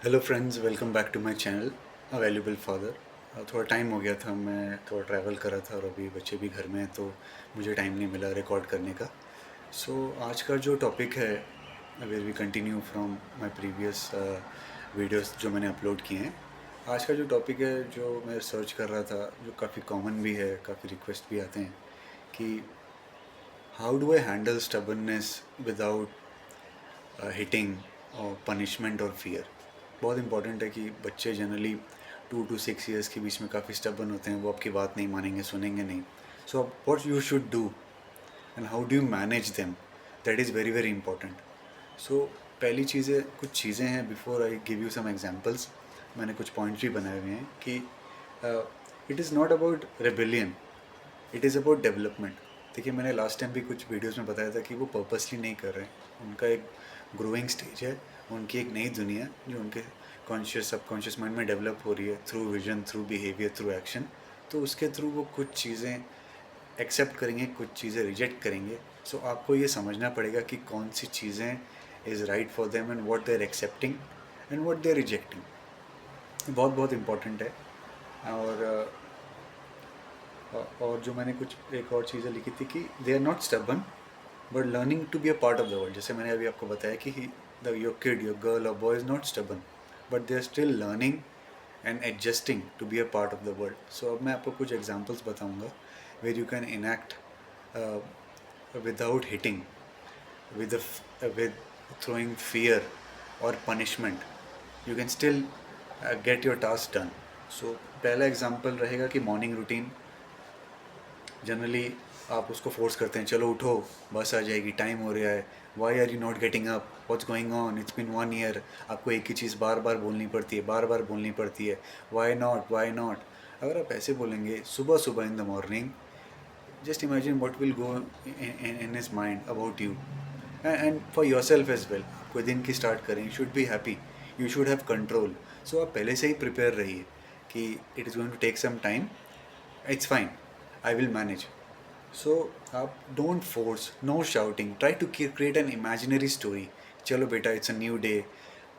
Hello friends, welcome back to my channel a valuable father. थोड़ा time हो गया था, मैं थोड़ा ट्रैवल कर रहा था और अभी बच्चे भी घर में हैं तो मुझे टाइम नहीं मिला रिकॉर्ड करने का। सो आज का जो टॉपिक है, will we continue from my previous videos जो मैंने अपलोड किए हैं। आज का जो टॉपिक है, जो मैं सर्च कर रहा था, जो काफ़ी कॉमन भी है, काफ़ी रिक्वेस्ट भी आते हैं कि how do I handle stubbornness without hitting और पनिशमेंट और फियर। बहुत इंपॉर्टेंट है कि बच्चे जनरली 2 to 6 ईयर्स के बीच में काफ़ी स्टबर्न होते हैं, वो आपकी बात नहीं मानेंगे, सुनेंगे नहीं। So what you should do and how do you manage them, that is very very important. So पहली चीज़ें, कुछ चीज़ें हैं, before I give you some examples. मैंने कुछ पॉइंट्स भी बनाए हुए हैं कि it is not about rebellion, it is about development. देखिए, मैंने लास्ट टाइम भी कुछ वीडियोस में बताया था कि वो पर्पसली नहीं कर रहे हैं, उनका एक ग्रोइंग स्टेज है, उनकी एक नई दुनिया जो उनके कॉन्शियस सबकॉन्शियस माइंड में डेवलप हो रही है, through vision, through behaviour, through action. तो उसके थ्रू वो कुछ चीज़ें एक्सेप्ट करेंगे, कुछ चीज़ें रिजेक्ट करेंगे। सो आपको ये समझना पड़ेगा कि कौन सी चीज़ें is right for them and what they are accepting and what they are rejecting. बहुत बहुत इंपॉर्टेंट है। और और जो मैंने कुछ एक और चीज़ें लिखी थी कि they are not stubborn but learning to be a part of the world. जैसे मैंने अभी आपको बताया कि the your kid, your girl और boy is not stubborn but they are still learning and adjusting to be a part of the world. So अब मैं आपको कुछ एग्जांपल्स बताऊंगा where you can enact without hitting, with throwing fear or punishment, you can still get your task done. So पहला example रहेगा कि morning routine. Generally आप उसको फोर्स करते हैं, चलो उठो, बस आ जाएगी, टाइम हो रहा है, why are you not getting up, what's going on, it's been 1 year. आपको एक ही चीज़ बार बार बोलनी पड़ती है, बार बार बोलनी पड़ती है, वाई नॉट, वाई नॉट। अगर आप ऐसे बोलेंगे सुबह सुबह in the morning, just imagine what will go in his mind about you and for yourself as well। आप कोई दिन की स्टार्ट करें, you should be happy, you should have control. So आप पहले से ही प्रिपेयर रहिए कि it is going to take some time, it's fine, I will manage. So आप don't force, no shouting, try to create an imaginary story. चलो बेटा, it's a new day,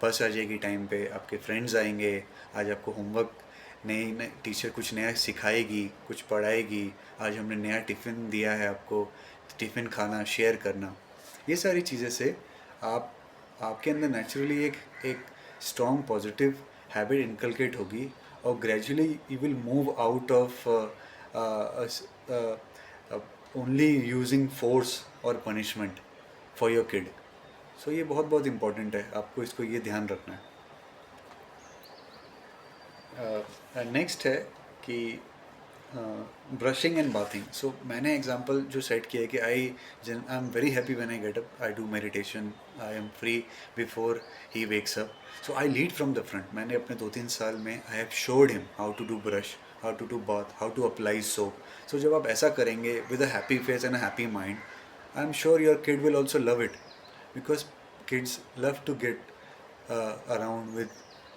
बस आ जाएगी टाइम पे, आपके फ्रेंड्स आएंगे, आज आपको होमवर्क, नई नई टीचर कुछ नया सिखाएगी, कुछ पढ़ाएगी, आज हमने नया टिफ़िन दिया है आपको, टिफ़िन खाना, शेयर करना। ये सारी चीज़ें से आप आपके अंदर नेचुरली एक स्ट्रॉन्ग पॉजिटिव हैबिट इनकलकेट होगी और gradually you will move out of only using force और पनिशमेंट फॉर योर किड। सो ये बहुत बहुत इम्पॉर्टेंट है, आपको इसको ये ध्यान रखना है। नेक्स्ट है कि ब्रशिंग एंड बाथिंग। सो मैंने एग्जांपल जो सेट किया है कि I am very happy when I get up, I do meditation, I am free before he wakes up. So I lead from the front. मैंने अपने 2-3 साल में I have showed him how to do brush, how to do bath, how to apply soap. So जब आप ऐसा करेंगे with a happy face and a happy mind, I am sure your kid will also love it, because kids love to get around with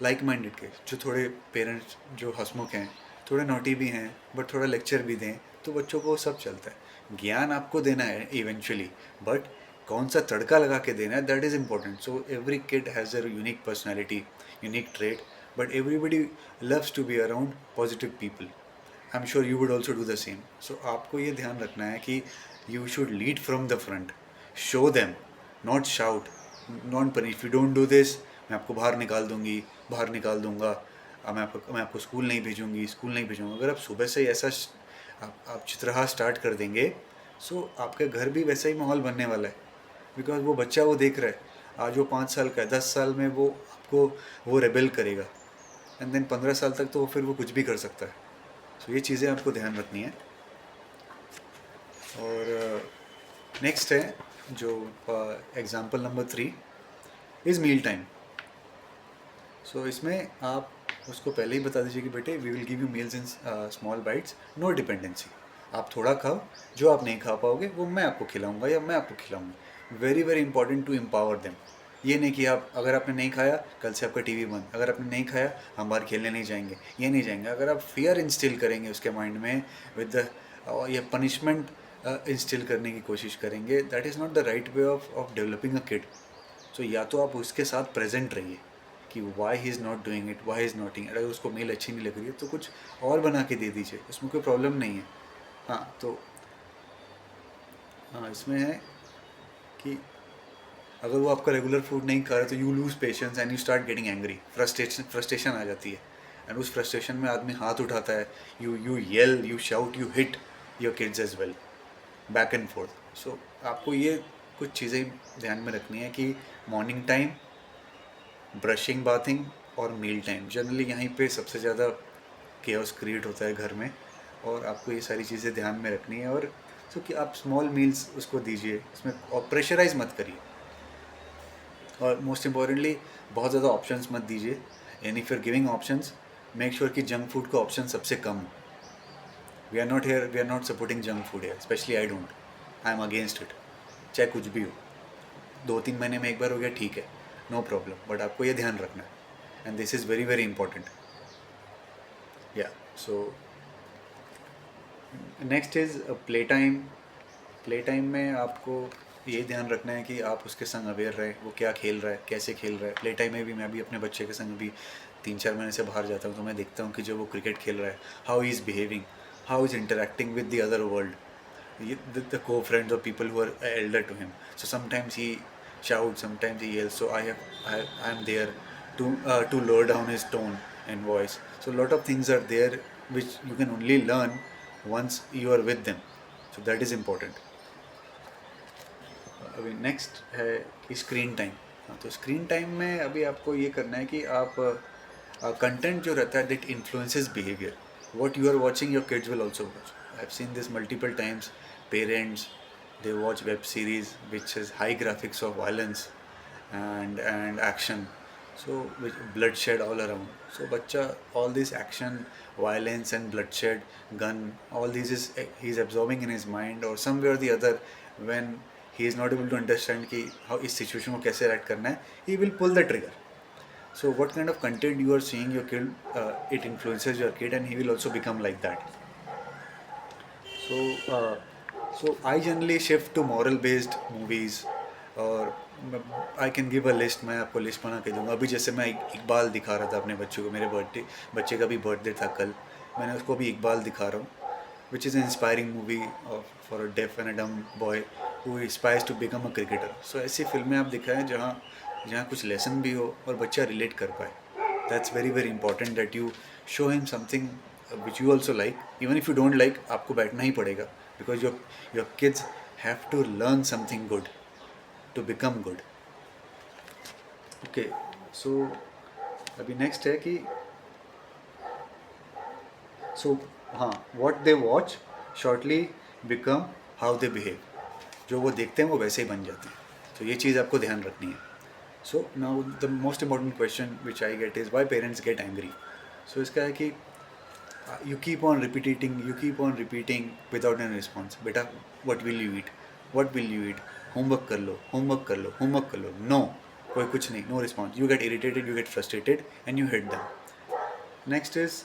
like minded kids. जो थोड़े parents जो हंसमुख हैं, थोड़े naughty भी हैं, बट थोड़ा लेक्चर भी दें, तो बच्चों को सब चलता है। ज्ञान आपको देना है इवेंचुअली, बट कौन सा तड़का लगा के देना है, that is important. So every kid has a unique personality, unique trait, but everybody loves to be around positive people. I am sure you would also do the same. So आपको ये ध्यान रखना है कि you should lead from the front, show them, not shout, not punish. If you don't do this, मैं आपको बाहर निकाल दूंगी, बाहर निकाल दूंगा, मैं आपको स्कूल नहीं भेजूंगी, स्कूल नहीं भेजूंगा। अगर आप सुबह से ही ऐसा आप चित्रहार स्टार्ट कर देंगे, सो आपके घर भी वैसा ही माहौल बनने वाला है। बिकॉज वो बच्चा वो देख रहा है, आज वो 5 साल का है, 10 साल में वो आपको वो रेबेल करेगा, एंड देन 15 साल तक तो फिर वो कुछ भी कर सकता है। सो ये चीज़ें आपको ध्यान रखनी है। और नेक्स्ट है जो example number 3 is meal time. So इसमें आप उसको पहले ही बता दीजिए कि बेटे we will give you meals in small bites, no dependency. आप थोड़ा खाओ, जो आप नहीं खा पाओगे वो मैं आपको खिलाऊंगा या मैं आपको खिलाऊंगा। Very very important to empower them. ये नहीं कि आप, अगर आपने नहीं खाया कल से आपका टीवी बंद, अगर आपने नहीं खाया हम बाहर खेलने नहीं जाएंगे, ये नहीं जाएंगे। अगर आप फियर इंस्टिल करेंगे उसके माइंड में विद द या पनिशमेंट इंस्टिल करने की कोशिश करेंगे, that is not the right way of developing a kid. So या तो आप उसके साथ प्रेजेंट रहिए कि why he is not doing it, why is not, अगर उसको मेल अच्छी नहीं लग रही है तो कुछ और बना के दे दीजिए, उसमें कोई प्रॉब्लम नहीं है। हाँ तो हाँ इसमें है कि अगर वो आपका रेगुलर फूड नहीं खा रहा तो you lose patience and you start getting angry, frustration आ जाती है, एंड उस फ्रस्ट्रेशन में आदमी हाथ उठाता है, you yell, you shout, you hit your kids as well, back and forth. So आपको ये कुछ चीज़ें ध्यान में रखनी है कि मॉर्निंग टाइम, ब्रशिंग, बाथिंग और मील टाइम, जनरली यहीं पे सबसे ज़्यादा केओस क्रिएट होता है घर में, और आपको ये सारी चीज़ें ध्यान में रखनी है। और सो कि आप स्मॉल मील्स उसको दीजिए इसमें, और प्रेशराइज मत करिए, और मोस्ट इम्पॉर्टेंटली बहुत ज़्यादा ऑप्शंस मत दीजिए, यानी फिर गिविंग ऑप्शंस मेक श्योर कि जंक फूड का ऑप्शन सबसे कम हो। We are not supporting junk food है, specially I don't, I am against it, चाहे कुछ भी हो। 2-3 महीने में एक बार हो गया ठीक है, नो प्रॉब्लम, बट आपको ये ध्यान रखना है, and this is very very important. या so next is play time. Play time में आपको ये ध्यान रखना है कि आप उसके संग अवेयर रहे, वो क्या खेल रहा है, कैसे खेल रहा है। प्ले टाइम में भी मैं भी अपने बच्चे के संग भी 3-4 महीने से बाहर जाता हूँ तो मैं देखता हूँ कि जब वो क्रिकेट खेल रहा है, how he is behaving, how is interacting with the other world, the co-friends or people who are elder to him. So sometimes he shouts, sometimes he yells. So I am there to lower down his tone and voice. So a lot of things are there which you can only learn once you are with them. So that is important. अभी next है कि screen time. हाँ तो screen time में अभी आपको ये करना है कि आप कंटेंट जो रहता है that influences behaviour, what you are watching your kids will also watch. I have seen this multiple times, parents they watch web series which has high graphics of violence and action, so with bloodshed all around. So bacha, all this action, violence and bloodshed, gun, all these is he's absorbing in his mind, or somewhere or the other when he is not able to understand कि how इस situation को कैसे react करना है, he will pull the trigger. So what kind of content you are seeing your kid, it influences your kid and he will also become like that. So I generally shift to moral based movies, और I can give a list, मैं आपको list बना के दूंगा। अभी जैसे मैं इकबाल दिखा रहा था अपने बच्चों को, मेरे बच्चे का भी बर्थडे था कल, मैंने उसको भी इकबाल दिखा रहा हूँ, which is an inspiring movie for a deaf and a dumb boy who inspires to become a cricketer. So ऐसी फिल्में आप दिखाएं जहाँ जहाँ कुछ लेसन भी हो और बच्चा रिलेट कर पाए। That's very very important that you show him something which you also like, even if you don't like, आपको बैठना ही पड़ेगा, because your kids have to learn something good to become good. Okay, so अभी next है कि so हाँ, what they watch shortly become how they behave. जो वो देखते हैं वो वैसे ही बन जाते हैं, तो ये चीज़ आपको ध्यान रखनी है। So now the most important question which I get is why parents get angry. So इसका है कि you keep on repeating without any response. बेटा what will you eat, what will you eat, homework कर लो, homework कर लो, homework कर लो, no, कोई कुछ नहीं, no response, you get irritated, you get frustrated and you hit them. Next is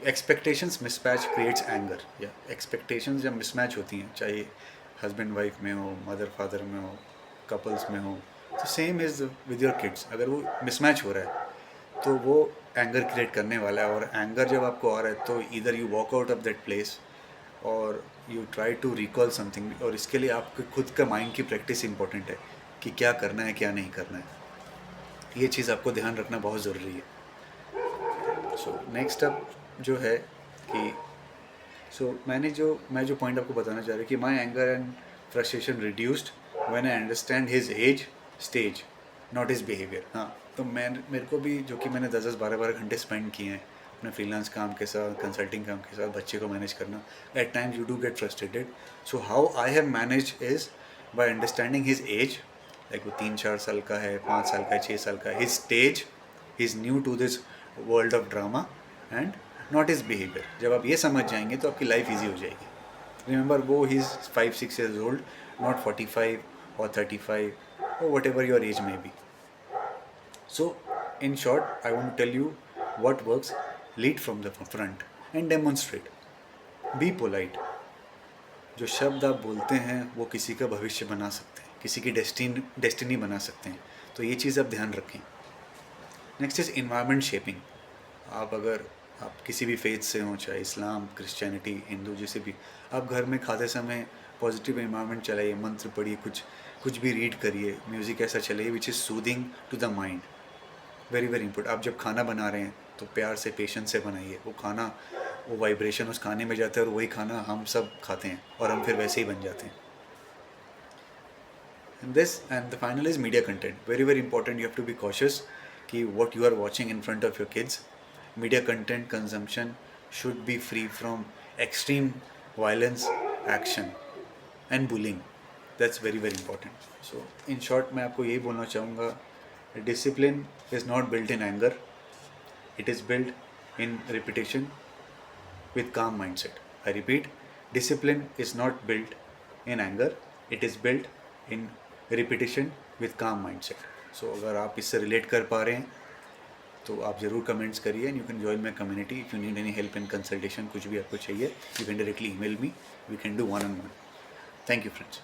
expectations mismatch creates anger. या expectations जब mismatch होती हैं, चाहे हस्बैंड वाइफ में हो, मदर फादर में हो, कपल्स में हो, तो same is with your kids. अगर वो मिसमैच हो रहा है तो वो एंगर क्रिएट करने वाला है, और एंगर जब आपको आ रहा है तो इधर you walk out of that place और you try to recall something, और इसके लिए आपके खुद का माइंड की प्रैक्टिस इंपॉर्टेंट है कि क्या करना है क्या नहीं करना है। ये चीज़ आपको ध्यान रखना बहुत ज़रूरी है। सो नेक्स्ट अप जो है कि मैं जो पॉइंट आपको बताना चाह रहा हूँ कि माई anger and frustration reduced when I understand his age stage, not his behaviour. हाँ तो मेरे को भी, जो कि मैंने 10-10 12-12 घंटे स्पेंड किए हैं अपने फ्रीलांस काम के साथ, कंसल्टिंग काम के साथ, बच्चे को मैनेज करना, at times you do get frustrated. So how I have manage is by understanding his age, like वो 3-4 साल का है, 5 साल का है, 6 साल का है, his stage, he is new to this world of drama, and not his behaviour. जब आप ये समझ जाएंगे तो आपकी लाइफ ईजी हो जाएगी। रिमेंबर, वो he is 5-6 years old, not 45 or 35 or whatever your age may be. So in short, I want to tell you what works. Lead from the front and demonstrate. Be polite. जो शब्द आप बोलते हैं वो किसी का भविष्य बना सकते हैं, किसी की डेस्टिनी बना सकते हैं। तो ये चीज़ आप ध्यान रखें। Next is environment shaping. आप किसी भी फेथ से हों, चाहे इस्लाम, क्रिश्चियनिटी, हिंदू, जैसे भी, आप घर में खाते समय पॉजिटिव इन्वायरमेंट चलाइए, मंत्र पढ़िए, कुछ भी रीड करिए, म्यूज़िक ऐसा चलाइए which is soothing to the mind. Very very important. आप जब खाना बना रहे हैं तो प्यार से, पेशेंस से बनाइए। वो खाना, वो वाइब्रेशन उस खाने में जाता है और वही खाना हम सब खाते हैं और हम फिर वैसे ही बन जाते हैं। And the final is media content. Very very important. You have to be cautious कि what you are watching in front of your kids. Media content consumption should be free from extreme violence, action and bullying. That's very very important. So in short, मैं आपको यही बोलना चाहूँगा, discipline is not built in anger. It is built in repetition with calm mindset. I repeat, discipline is not built in anger. It is built in repetition with calm mindset. So अगर आप इससे relate कर पा रहे हैं तो आप ज़रूर कमेंट्स करिए। And you can join my community if you need any help in consultation, कुछ भी आपको चाहिए, you can directly email me, we can do 1-on-1. Thank you friends.